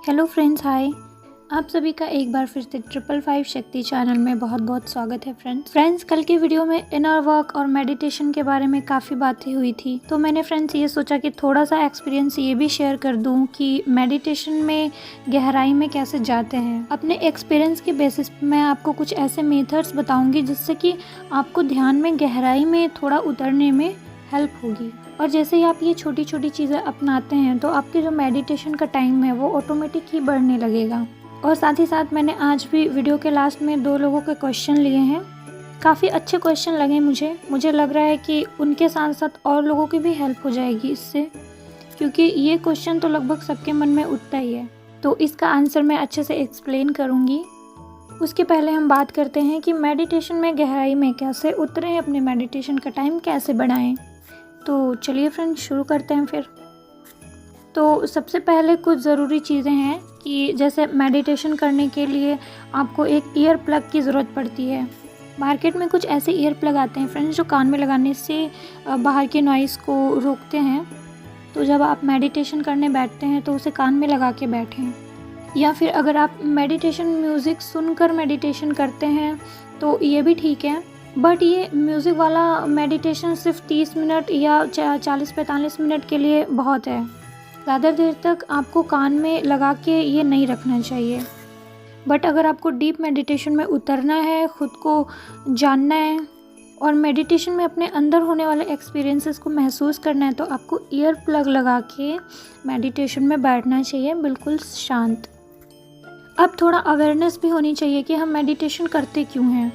Hello friends, हाय। आप सभी का एक बार फिर से 555 शक्ति चैनल में बहुत बहुत स्वागत है फ्रेंड्स। कल की वीडियो में इनर वर्क और मेडिटेशन के बारे में काफ़ी बातें हुई थी, तो मैंने फ्रेंड्स ये सोचा कि थोड़ा सा एक्सपीरियंस ये भी शेयर कर दूं कि मेडिटेशन में गहराई में कैसे जाते हैं। अपने एक्सपीरियंस के बेसिस पे मैं आपको कुछ ऐसे मेथड्स बताऊँगी जिससे कि आपको ध्यान में गहराई में थोड़ा उतरने में हेल्प होगी। और जैसे ही आप ये छोटी छोटी चीज़ें अपनाते हैं तो आपके जो मेडिटेशन का टाइम है वो ऑटोमेटिक ही बढ़ने लगेगा। और साथ ही साथ मैंने आज भी वीडियो के लास्ट में 2 लोगों के क्वेश्चन लिए हैं। काफ़ी अच्छे क्वेश्चन लगे मुझे लग रहा है कि उनके साथ साथ और लोगों की भी हेल्प हो जाएगी इससे, क्योंकि ये क्वेश्चन तो लगभग सबके मन में उठता ही है। तो इसका आंसर मैं अच्छे से एक्सप्लेन करूँगी। उसके पहले हम बात करते हैं कि मेडिटेशन में गहराई में कैसे उतरें, अपने मेडिटेशन का टाइम कैसे बढ़ाएं। तो चलिए फ्रेंड्स, शुरू करते हैं फिर। तो सबसे पहले कुछ ज़रूरी चीज़ें हैं कि जैसे मेडिटेशन करने के लिए आपको एक ईयर प्लग की ज़रूरत पड़ती है। मार्केट में कुछ ऐसे ईयर प्लग आते हैं फ्रेंड्स जो कान में लगाने से बाहर के नॉइज़ को रोकते हैं। तो जब आप मेडिटेशन करने बैठते हैं तो उसे कान में लगा के बैठें, या फिर अगर आप मेडिटेशन म्यूज़िक सुनकर मेडिटेशन करते हैं तो ये भी ठीक है। बट ये म्यूज़िक वाला मेडिटेशन सिर्फ 30 मिनट या 40-45 मिनट के लिए बहुत है। ज़्यादा देर तक आपको कान में लगा के ये नहीं रखना चाहिए। बट अगर आपको डीप मेडिटेशन में उतरना है, ख़ुद को जानना है और मेडिटेशन में अपने अंदर होने वाले एक्सपीरियंसेस को महसूस करना है, तो आपको ईयर प्लग लगा के मेडिटेशन में बैठना चाहिए, बिल्कुल शांत। अब थोड़ा अवेयरनेस भी होनी चाहिए कि हम मेडिटेशन करते क्यों हैं,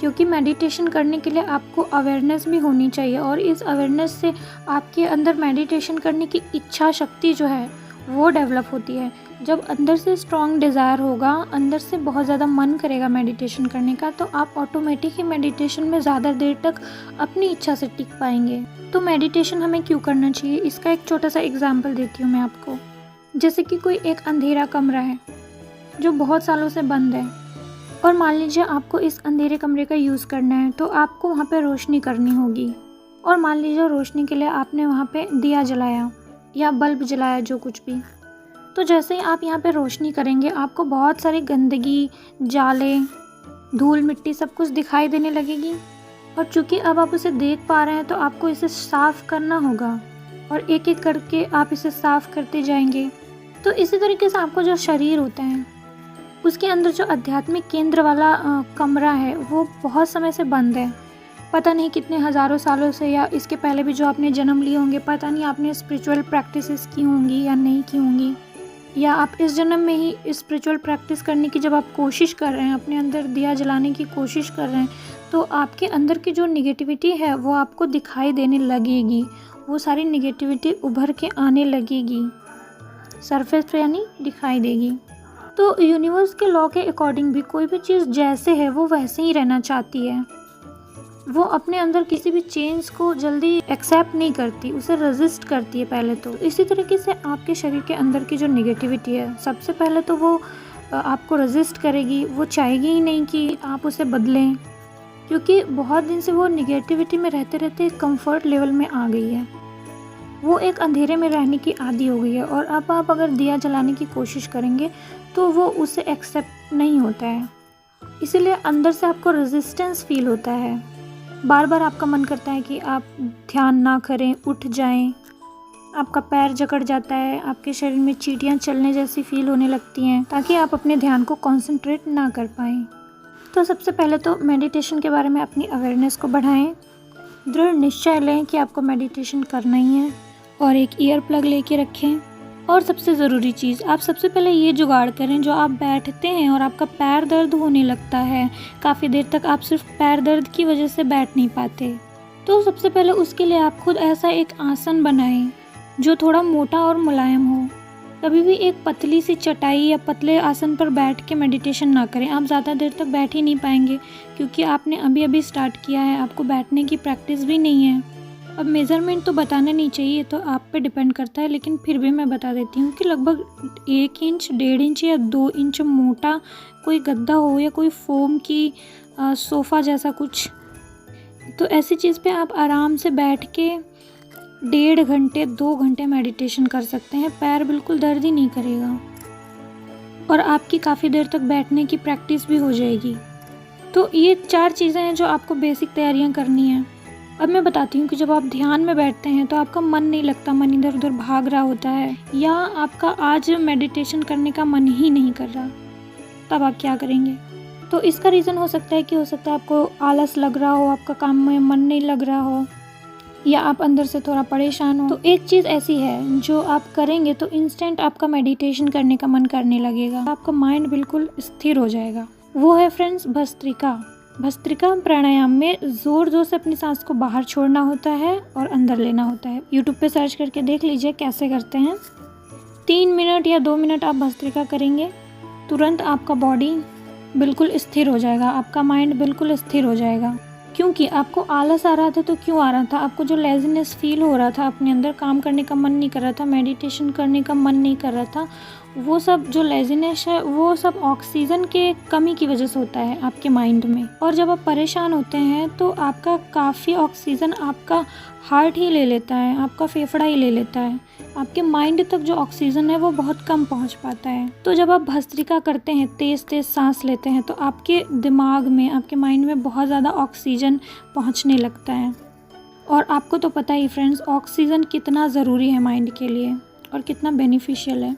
क्योंकि मेडिटेशन करने के लिए आपको अवेयरनेस भी होनी चाहिए। और इस अवेयरनेस से आपके अंदर मेडिटेशन करने की इच्छा शक्ति जो है वो डेवलप होती है। जब अंदर से स्ट्रॉन्ग डिज़ायर होगा, अंदर से बहुत ज़्यादा मन करेगा मेडिटेशन करने का, तो आप ऑटोमेटिक ही मेडिटेशन में ज़्यादा देर तक अपनी इच्छा से टिक पाएंगे। तो मेडिटेशन हमें क्यों करना चाहिए, इसका एक छोटा सा एग्जाम्पल देती हूँ मैं आपको। जैसे कि कोई एक अंधेरा कमरा है जो बहुत सालों से बंद है, और मान लीजिए आपको इस अंधेरे कमरे का यूज़ करना है, तो आपको वहाँ पे रोशनी करनी होगी। और मान लीजिए रोशनी के लिए आपने वहाँ पे दिया जलाया या बल्ब जलाया, जो कुछ भी। तो जैसे ही आप यहाँ पे रोशनी करेंगे, आपको बहुत सारी गंदगी, जाले, धूल मिट्टी सब कुछ दिखाई देने लगेगी। और चूँकि अब आप उसे देख पा रहे हैं तो आपको इसे साफ़ करना होगा, और एक एक करके आप इसे साफ़ करते जाएंगे। तो इसी तरीके से आपको जो शरीर होता है उसके अंदर जो आध्यात्मिक केंद्र वाला कमरा है वो बहुत समय से बंद है। पता नहीं कितने हज़ारों सालों से, या इसके पहले भी जो आपने जन्म लिए होंगे, पता नहीं आपने स्पिरिचुअल प्रैक्टिसेस की होंगी या नहीं की होंगी, या आप इस जन्म में ही स्पिरिचुअल प्रैक्टिस करने की जब आप कोशिश कर रहे हैं, अपने अंदर दिया जलाने की कोशिश कर रहे हैं, तो आपके अंदर की जो निगेटिविटी है वो आपको दिखाई देने लगेगी। वो सारी निगेटिविटी उभर के आने लगेगी, सरफेस पे यानी दिखाई देगी। तो यूनिवर्स के लॉ के अकॉर्डिंग भी कोई भी चीज़ जैसे है वो वैसे ही रहना चाहती है। वो अपने अंदर किसी भी चेंज को जल्दी एक्सेप्ट नहीं करती, उसे रेजिस्ट करती है पहले तो। इसी तरीके से आपके शरीर के अंदर की जो निगेटिविटी है, सबसे पहले तो वो आपको रेजिस्ट करेगी। वो चाहेगी ही नहीं कि आप उसे बदलें, क्योंकि बहुत दिन से वो निगेटिविटी में रहते रहते कंफर्ट लेवल में आ गई है। वो एक अंधेरे में रहने की आदी हो गई है, और अब आप अगर दिया जलाने की कोशिश करेंगे तो वो उसे एक्सेप्ट नहीं होता है। इसीलिए अंदर से आपको रेजिस्टेंस फील होता है। बार बार आपका मन करता है कि आप ध्यान ना करें, उठ जाएं। आपका पैर जकड़ जाता है, आपके शरीर में चींटियां चलने जैसी फील होने लगती हैं, ताकि आप अपने ध्यान को कंसंट्रेट ना कर पाएँ। तो सबसे पहले तो मेडिटेशन के बारे में अपनी अवेयरनेस को बढ़ाएं। दृढ़ निश्चय लें कि आपको मेडिटेशन करना ही है, और एक ईयर प्लग लेके रखें। और सबसे ज़रूरी चीज़, आप सबसे पहले ये जुगाड़ करें, जो आप बैठते हैं और आपका पैर दर्द होने लगता है, काफ़ी देर तक आप सिर्फ पैर दर्द की वजह से बैठ नहीं पाते, तो सबसे पहले उसके लिए आप खुद ऐसा एक आसन बनाएं जो थोड़ा मोटा और मुलायम हो। कभी भी एक पतली सी चटाई या पतले आसन पर बैठ के मेडिटेशन ना करें। आप ज़्यादा देर तक बैठ ही नहीं पाएंगे, क्योंकि आपने अभी अभी स्टार्ट किया है, आपको बैठने की प्रैक्टिस भी नहीं है। अब मेज़रमेंट तो बताना नहीं चाहिए, तो आप पे डिपेंड करता है, लेकिन फिर भी मैं बता देती हूँ कि लगभग 1 इंच, 1.5 इंच या 2 इंच मोटा कोई गद्दा हो, या कोई फोम की सोफ़ा जैसा कुछ, तो ऐसी चीज़ पे आप आराम से बैठ के 1.5 घंटे 2 घंटे मेडिटेशन कर सकते हैं। पैर बिल्कुल दर्द ही नहीं करेगा। और आपकी काफ़ी देर तक बैठने की प्रैक्टिस भी हो जाएगी। तो ये 4 चीज़ें हैं जो आपको बेसिक तैयारियां करनी है। अब मैं बताती हूँ कि जब आप ध्यान में बैठते हैं तो आपका मन नहीं लगता, मन इधर उधर भाग रहा होता है, या आपका आज मेडिटेशन करने का मन ही नहीं कर रहा, तब आप क्या करेंगे? तो इसका रीज़न हो सकता है आपको आलस लग रहा हो, आपका काम में मन नहीं लग रहा हो, या आप अंदर से थोड़ा परेशान हो। तो एक चीज़ ऐसी है जो आप करेंगे तो इंस्टेंट आपका मेडिटेशन करने का मन करने लगेगा, आपका माइंड बिल्कुल स्थिर हो जाएगा। वो है फ्रेंड्स भस्त्रिका। भस्त्रिका प्राणायाम में ज़ोर ज़ोर से अपनी सांस को बाहर छोड़ना होता है और अंदर लेना होता है। यूट्यूब पे सर्च करके देख लीजिए कैसे करते हैं। 3 मिनट या 2 मिनट आप भस्त्रिका करेंगे, तुरंत आपका बॉडी बिल्कुल स्थिर हो जाएगा, आपका माइंड बिल्कुल स्थिर हो जाएगा। क्योंकि आपको आलस आ रहा था तो क्यों आ रहा था? आपको जो लेज़ीनेस फील हो रहा था, अपने अंदर काम करने का मन नहीं कर रहा था, मेडिटेशन करने का मन नहीं कर रहा था, वो सब जो लेज़ीनेस है वो सब ऑक्सीजन के कमी की वजह से होता है आपके माइंड में। और जब आप परेशान होते हैं तो आपका काफ़ी ऑक्सीजन आपका हार्ट ही ले लेता है, आपका फेफड़ा ही ले लेता है, आपके माइंड तक जो ऑक्सीजन है वो बहुत कम पहुंच पाता है। तो जब आप भस्त्रिका करते हैं, तेज़ तेज़ सांस लेते हैं, तो आपके दिमाग में, आपके माइंड में बहुत ज़्यादा ऑक्सीजन पहुंचने लगता है। और आपको तो पता ही फ्रेंड्स, ऑक्सीजन कितना ज़रूरी है माइंड के लिए और कितना बेनिफिशियल है।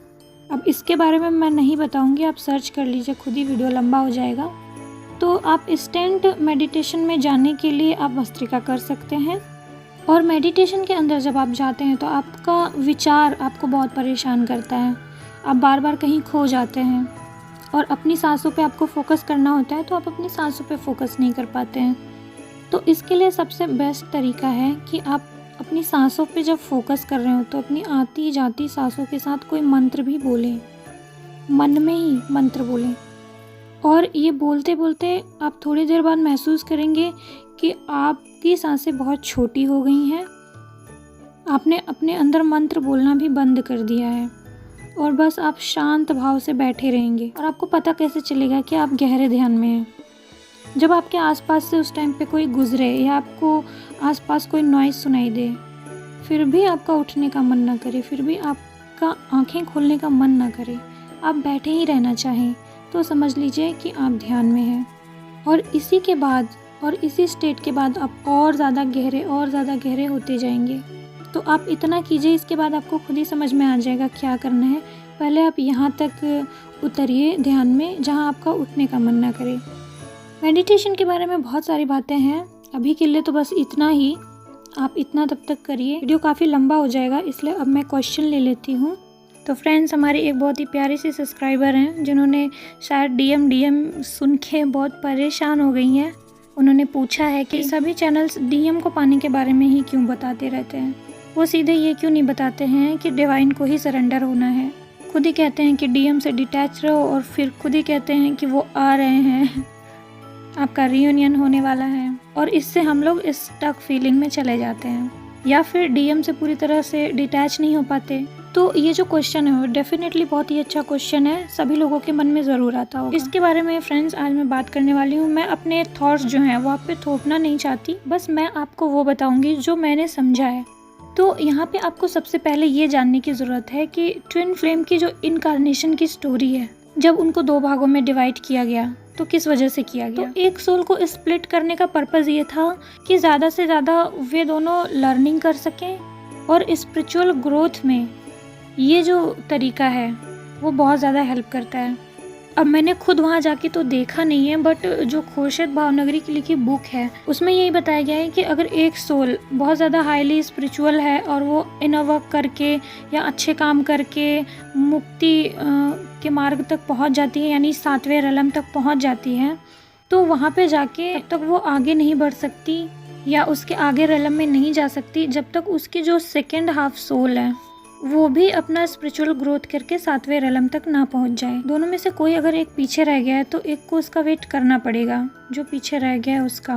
अब इसके बारे में मैं नहीं बताऊंगी, आप सर्च कर लीजिए खुद ही, वीडियो लंबा हो जाएगा। तो आप इंस्टेंट मेडिटेशन में जाने के लिए आप भस्त्रिका कर सकते हैं। और मेडिटेशन के अंदर जब आप जाते हैं तो आपका विचार आपको बहुत परेशान करता है, आप बार बार कहीं खो जाते हैं और अपनी सांसों पे आपको फोकस करना होता है तो आप अपनी सांसों पे फोकस नहीं कर पाते हैं। तो इसके लिए सबसे बेस्ट तरीका है कि आप अपनी सांसों पे जब फोकस कर रहे हो तो अपनी आती जाती सांसों के साथ कोई मंत्र भी बोलें, मन में ही मंत्र बोलें। और ये बोलते बोलते आप थोड़ी देर बाद महसूस करेंगे कि आपकी सांसें बहुत छोटी हो गई हैं, आपने अपने अंदर मंत्र बोलना भी बंद कर दिया है और बस आप शांत भाव से बैठे रहेंगे। और आपको पता कैसे चलेगा कि आप गहरे ध्यान में हैं? जब आपके आसपास से उस टाइम पे कोई गुजरे या आपको आसपास कोई नॉइज़ सुनाई दे, फिर भी आपका उठने का मन ना करे, फिर भी आपका आंखें खोलने का मन ना करे, आप बैठे ही रहना चाहें, तो समझ लीजिए कि आप ध्यान में हैं। और इसी के बाद और इसी स्टेट के बाद आप और ज़्यादा गहरे होते जाएंगे। तो आप इतना कीजिए, इसके बाद आपको खुद ही समझ में आ जाएगा क्या करना है। पहले आप यहाँ तक उतरिए ध्यान में जहाँ आपका उठने का मन ना करे। मेडिटेशन के बारे में बहुत सारी बातें हैं, अभी के लिए तो बस इतना ही, आप इतना तब तक करिए। वीडियो काफ़ी लंबा हो जाएगा, इसलिए अब मैं क्वेश्चन ले लेती हूँ। तो फ्रेंड्स, हमारी एक बहुत ही प्यारी सी सब्सक्राइबर हैं जिन्होंने शायद डीएम सुन के बहुत परेशान हो गई हैं। उन्होंने पूछा है कि सभी चैनल्स डीएम को पाने के बारे में ही क्यों बताते रहते हैं, वो सीधे ये क्यों नहीं बताते हैं कि डिवाइन को ही सरेंडर होना है। खुद ही कहते हैं कि डीएम से डिटैच रहो और फिर खुद ही कहते हैं कि वो आ रहे हैं, आपका रियूनियन होने वाला है, और इससे हम लोग स्टक फीलिंग में चले जाते हैं या फिर डीएम से पूरी तरह से डिटैच नहीं हो पाते। तो ये जो क्वेश्चन है वो डेफिनेटली बहुत ही अच्छा क्वेश्चन है, सभी लोगों के मन में ज़रूर आता होगा। इसके बारे में फ्रेंड्स आज मैं बात करने वाली हूँ। मैं अपने थॉट्स जो हैं वो आप पे थोपना नहीं चाहती, बस मैं आपको वो बताऊँगी जो मैंने समझा है। तो यहाँ पे आपको सबसे पहले ये जानने की ज़रूरत है कि ट्विन फ्लेम की जो इनकार्नेशन की स्टोरी है, जब उनको 2 भागों में डिवाइड किया गया तो किस वजह से किया गया? तो एक सोल को स्प्लिट करने का पर्पज़ ये था कि ज़्यादा से ज़्यादा वे दोनों लर्निंग कर सकें और स्पिरिचुअल ग्रोथ में ये जो तरीका है वो बहुत ज़्यादा हेल्प करता है। अब मैंने खुद वहाँ जाके तो देखा नहीं है, बट जो खोशत भावनगरी की लिखी बुक है उसमें यही बताया गया है कि अगर एक सोल बहुत ज़्यादा हाईली स्पिरिचुअल है और वो इनर वर्क करके या अच्छे काम करके मुक्ति के मार्ग तक पहुँच जाती है, यानी 7वें रलम तक पहुँच जाती है, तो वहाँ पे जाके तब तक वो आगे नहीं बढ़ सकती या उसके आगे रलम में नहीं जा सकती जब तक उसकी जो सेकेंड हाफ सोल है वो भी अपना स्पिरिचुअल ग्रोथ करके 7वें रलम तक ना पहुंच जाए। दोनों में से कोई अगर एक पीछे रह गया है तो एक को उसका वेट करना पड़ेगा, जो पीछे रह गया है उसका।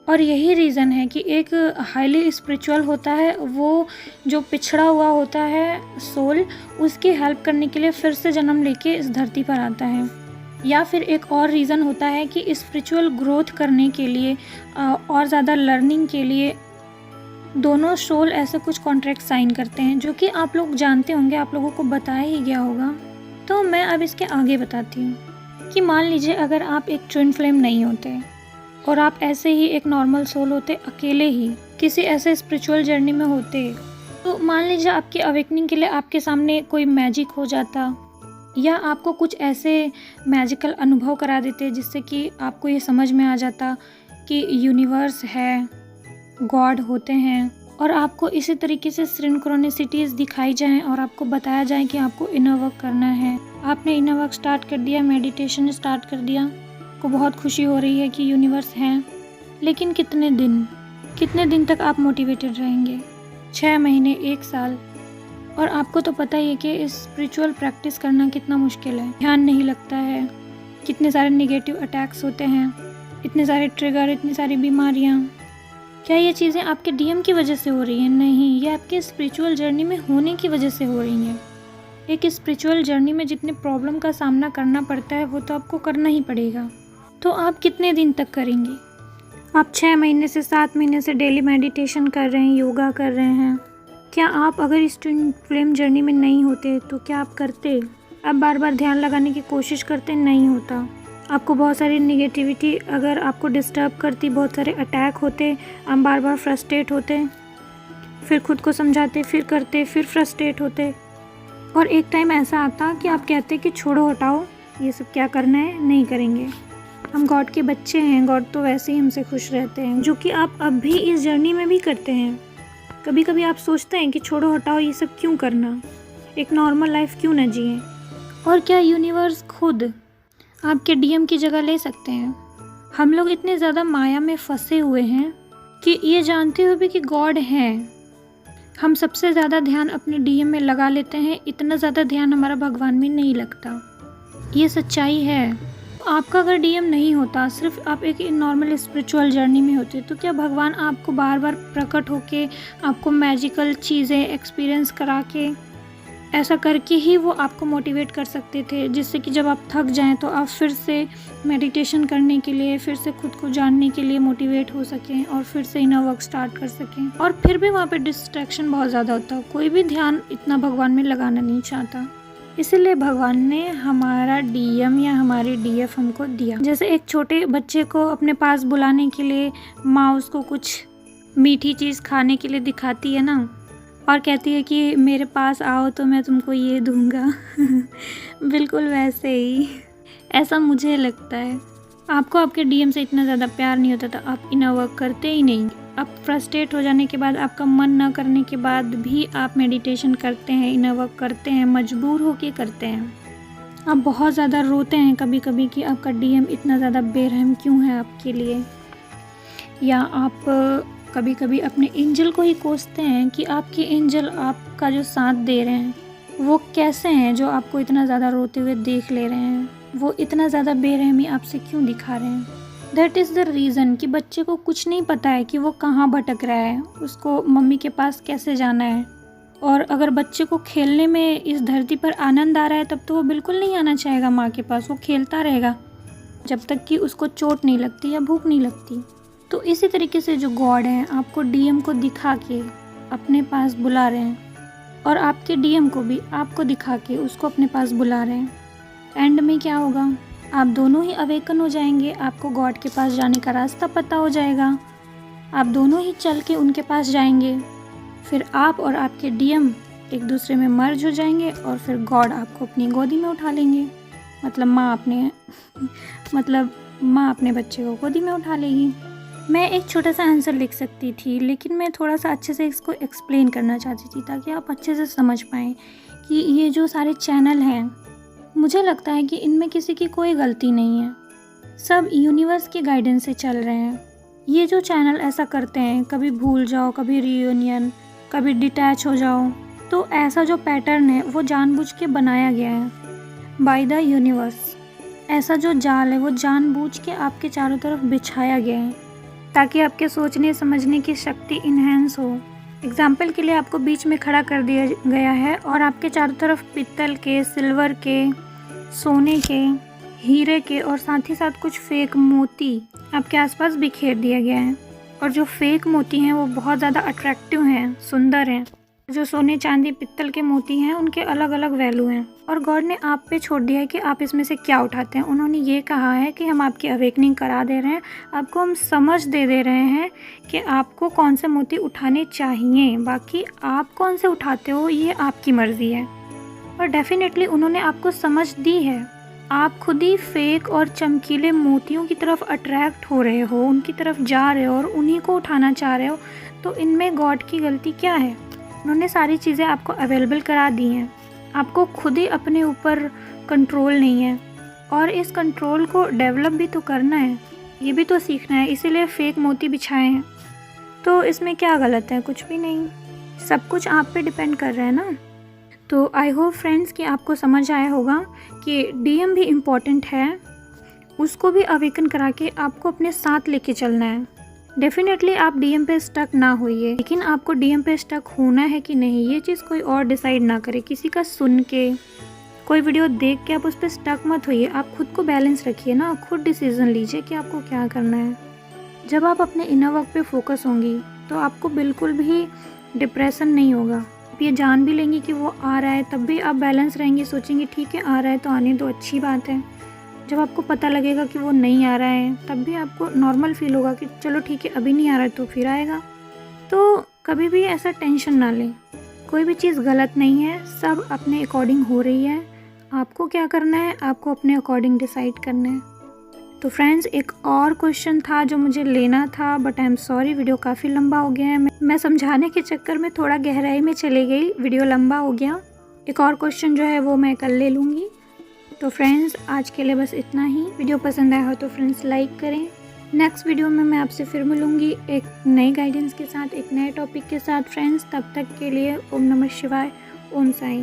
और यही रीज़न है कि एक हाईली स्पिरिचुअल होता है, वो जो पिछड़ा हुआ होता है सोल, उसकी हेल्प करने के लिए फिर से जन्म लेके इस धरती पर आता है। या फिर एक और रीज़न होता है कि स्पिरिचुअल ग्रोथ करने के लिए और ज़्यादा लर्निंग के लिए दोनों सोल ऐसे कुछ कॉन्ट्रैक्ट साइन करते हैं, जो कि आप लोग जानते होंगे, आप लोगों को बताया ही गया होगा तो मैं अब इसके आगे बताती हूँ कि मान लीजिए अगर आप एक ट्विन फ्लेम नहीं होते और आप ऐसे ही एक नॉर्मल सोल होते, अकेले ही किसी ऐसे स्पिरिचुअल जर्नी में होते, तो मान लीजिए आपकी अवेकनिंग के लिए आपके सामने कोई मैजिक हो जाता या आपको कुछ ऐसे मैजिकल अनुभव करा देते जिससे कि आपको ये समझ में आ जाता कि यूनिवर्स है, गॉड होते हैं, और आपको इसी तरीके से सिंक्रोनिसिटीज़ दिखाई जाएं और आपको बताया जाए कि आपको इनर वर्क करना है। आपने इनर वर्क स्टार्ट कर दिया, मेडिटेशन स्टार्ट कर दिया, आपको बहुत खुशी हो रही है कि यूनिवर्स है, लेकिन कितने दिन तक आप मोटिवेटेड रहेंगे? 6 महीने, 1 साल। और आपको तो पता ही है कि इस स्पिरिचुअल प्रैक्टिस करना कितना मुश्किल है। ध्यान नहीं लगता है, कितने सारे नेगेटिव अटैक्स होते हैं, इतने सारे ट्रिगर, इतनी सारी बीमारियाँ। क्या ये चीज़ें आपके डीएम की वजह से हो रही हैं? नहीं, ये आपके स्पिरिचुअल जर्नी में होने की वजह से हो रही हैं। एक स्पिरिचुअल जर्नी में जितने प्रॉब्लम का सामना करना पड़ता है वो तो आपको करना ही पड़ेगा। तो आप कितने दिन तक करेंगे? आप 6 महीने से 7 महीने से डेली मेडिटेशन कर रहे हैं, योगा कर रहे हैं। क्या आप अगर इस ट्विन फ्लेम जर्नी में नहीं होते तो क्या आप करते? आप बार बार ध्यान लगाने की कोशिश करते? नहीं होता। आपको बहुत सारी नेगेटिविटी अगर आपको डिस्टर्ब करती, बहुत सारे अटैक होते, आप बार बार फ्रस्ट्रेट होते, फिर खुद को समझाते, फिर करते, फिर फ्रस्ट्रेट होते, और एक टाइम ऐसा आता कि आप कहते कि छोड़ो, हटाओ, ये सब क्या करना है, नहीं करेंगे, हम गॉड के बच्चे हैं, गॉड तो वैसे ही हमसे खुश रहते हैं, जो कि आप अब भी इस जर्नी में भी करते हैं। कभी कभी आप सोचते हैं कि छोड़ो, हटाओ, ये सब क्यों करना, एक नॉर्मल लाइफ क्यों न जिए। और क्या यूनिवर्स खुद आपके डीएम की जगह ले सकते हैं? हम लोग इतने ज़्यादा माया में फंसे हुए हैं कि ये जानते हुए भी कि गॉड हैं, हम सबसे ज़्यादा ध्यान अपने डीएम में लगा लेते हैं, इतना ज़्यादा ध्यान हमारा भगवान में नहीं लगता। ये सच्चाई है। आपका अगर डीएम नहीं होता, सिर्फ आप एक नॉर्मल स्पिरिचुअल जर्नी में होते, तो क्या भगवान आपको बार बार प्रकट होके आपको मैजिकल चीज़ें एक्सपीरियंस करा के, ऐसा करके ही वो आपको मोटिवेट कर सकते थे, जिससे कि जब आप थक जाएं तो आप फिर से मेडिटेशन करने के लिए, फिर से खुद को जानने के लिए मोटिवेट हो सकें और फिर से इनर वर्क स्टार्ट कर सकें। और फिर भी वहाँ पे डिस्ट्रैक्शन बहुत ज़्यादा होता, कोई भी ध्यान इतना भगवान में लगाना नहीं चाहता। इसीलिए भगवान ने हमारा डीएम या हमारी डीएफ हमको दिया। जैसे एक छोटे बच्चे को अपने पास बुलाने के लिए माँ उसको कुछ मीठी चीज़ खाने के लिए दिखाती है ना, और कहती है कि मेरे पास आओ तो मैं तुमको ये दूंगा बिल्कुल वैसे ही ऐसा मुझे लगता है। आपको आपके डीएम से इतना ज़्यादा प्यार नहीं होता तो आप इनर वर्क करते ही नहीं। आप फ्रस्ट्रेट हो जाने के बाद, आपका मन ना करने के बाद भी आप मेडिटेशन करते हैं, इनर वर्क करते हैं, मजबूर होके करते हैं। आप बहुत ज़्यादा रोते हैं कभी कभी कि आपका डीएम इतना ज़्यादा बेरहम क्यों है आपके लिए, या आप कभी कभी अपने एंजल को ही कोसते हैं कि आपके एंजल आपका जो साथ दे रहे हैं वो कैसे हैं, जो आपको इतना ज़्यादा रोते हुए देख ले रहे हैं, वो इतना ज़्यादा बेरहमी आपसे क्यों दिखा रहे हैं। दैट इज़ द रीज़न कि बच्चे को कुछ नहीं पता है कि वो कहाँ भटक रहा है, उसको मम्मी के पास कैसे जाना है। और अगर बच्चे को खेलने में इस धरती पर आनंद आ रहा है तब तो वो बिल्कुल नहीं आना चाहेगा माँ के पास, वो खेलता रहेगा जब तक कि उसको चोट नहीं लगती या भूख नहीं लगती। तो इसी तरीके से जो गॉड हैं आपको डीएम को दिखा के अपने पास बुला रहे हैं, और आपके डीएम को भी आपको दिखा के उसको अपने पास बुला रहे हैं। एंड में क्या होगा, आप दोनों ही अवेकन हो जाएंगे, आपको गॉड के पास जाने का रास्ता पता हो जाएगा, आप दोनों ही चल के उनके पास जाएंगे, फिर आप और आपके डीएम एक दूसरे में मर्ज हो जाएंगे, और फिर गॉड आपको अपनी गोदी में उठा लेंगे, मतलब माँ अपने बच्चे को गोदी में उठा लेगी। मैं एक छोटा सा आंसर लिख सकती थी, लेकिन मैं थोड़ा सा अच्छे से इसको एक्सप्लेन करना चाहती थी ताकि आप अच्छे से समझ पाएँ कि ये जो सारे चैनल हैं, मुझे लगता है कि इनमें किसी की कोई गलती नहीं है, सब यूनिवर्स की गाइडेंस से चल रहे हैं। ये जो चैनल ऐसा करते हैं, कभी भूल जाओ, कभी रियूनियन, कभी डिटैच हो जाओ, तो ऐसा जो पैटर्न है वो जानबूझ के बनाया गया है बाय द यूनिवर्स। ऐसा जो जाल है वो जानबूझ के आपके चारों तरफ बिछाया गया है ताकि आपके सोचने समझने की शक्ति इन्हेंस हो। एग्जाम्पल के लिए आपको बीच में खड़ा कर दिया गया है और आपके चारों तरफ पित्तल के, सिल्वर के, सोने के, हीरे के और साथ ही साथ कुछ फेक मोती आपके आसपास बिखेर दिया गया है। और जो फेक मोती हैं वो बहुत ज़्यादा अट्रैक्टिव हैं, सुंदर हैं, जो सोने चांदी पित्तल के मोती हैं उनके अलग अलग वैल्यू हैं और गॉड ने आप पे छोड़ दिया है कि आप इसमें से क्या उठाते हैं। उन्होंने ये कहा है कि हम आपकी अवेकनिंग करा दे रहे हैं, आपको हम समझ दे रहे हैं कि आपको कौन से मोती उठाने चाहिए, बाकी आप कौन से उठाते हो ये आपकी मर्ज़ी है। और डेफिनेटली उन्होंने आपको समझ दी है। आप खुद ही फेक और चमकीले मोतियों की तरफ अट्रैक्ट हो रहे हो, उनकी तरफ जा रहे हो और उन्हीं को उठाना चाह रहे हो, तो इनमें गॉड की गलती क्या है। उन्होंने सारी चीज़ें आपको अवेलेबल करा दी हैं, आपको खुद ही अपने ऊपर कंट्रोल नहीं है और इस कंट्रोल को डेवलप भी तो करना है, ये भी तो सीखना है, इसीलिए फेक मोती बिछाए हैं। तो इसमें क्या गलत है, कुछ भी नहीं, सब कुछ आप पे डिपेंड कर रहा है ना। तो आई होप फ्रेंड्स कि आपको समझ आया होगा कि डीएम भी इम्पॉर्टेंट है, उसको भी अवेकन करा के आपको अपने साथ लेके चलना है। डेफिनेटली आप डीएम पे स्टक ना होइए, लेकिन आपको डीएम पे स्टक होना है कि नहीं ये चीज़ कोई और डिसाइड ना करे। किसी का सुन के, कोई वीडियो देख के आप उस पर स्टक मत होइए, आप खुद को बैलेंस रखिए ना, खुद डिसीजन लीजिए कि आपको क्या करना है। जब आप अपने इनर वर्क पे फोकस होंगी तो आपको बिल्कुल भी डिप्रेशन नहीं होगा। आप ये जान भी लेंगी कि वो आ रहा है, तब भी आप बैलेंस रहेंगे, सोचेंगे ठीक है आ रहा है तो आने दो, अच्छी बात है। जब आपको पता लगेगा कि वो नहीं आ रहा है तब भी आपको नॉर्मल फील होगा कि चलो ठीक है अभी नहीं आ रहा है तो फिर आएगा। तो कभी भी ऐसा टेंशन ना लें, कोई भी चीज़ गलत नहीं है, सब अपने अकॉर्डिंग हो रही है। आपको क्या करना है, आपको अपने अकॉर्डिंग डिसाइड करना है। तो फ्रेंड्स एक और क्वेश्चन था जो मुझे लेना था, but I am sorry video काफ़ी लंबा हो गया है। मैं समझाने के चक्कर में थोड़ा गहराई में चली गई, वीडियो लंबा हो गया। एक और क्वेश्चन जो है वो मैं कल ले लूँगी। तो फ्रेंड्स आज के लिए बस इतना ही। वीडियो पसंद आया हो तो फ्रेंड्स लाइक करें। नेक्स्ट वीडियो में मैं आपसे फिर मिलूँगी एक नई गाइडेंस के साथ, एक नए टॉपिक के साथ फ्रेंड्स। तब तक के लिए ओम नमः शिवाय, ओम साईं।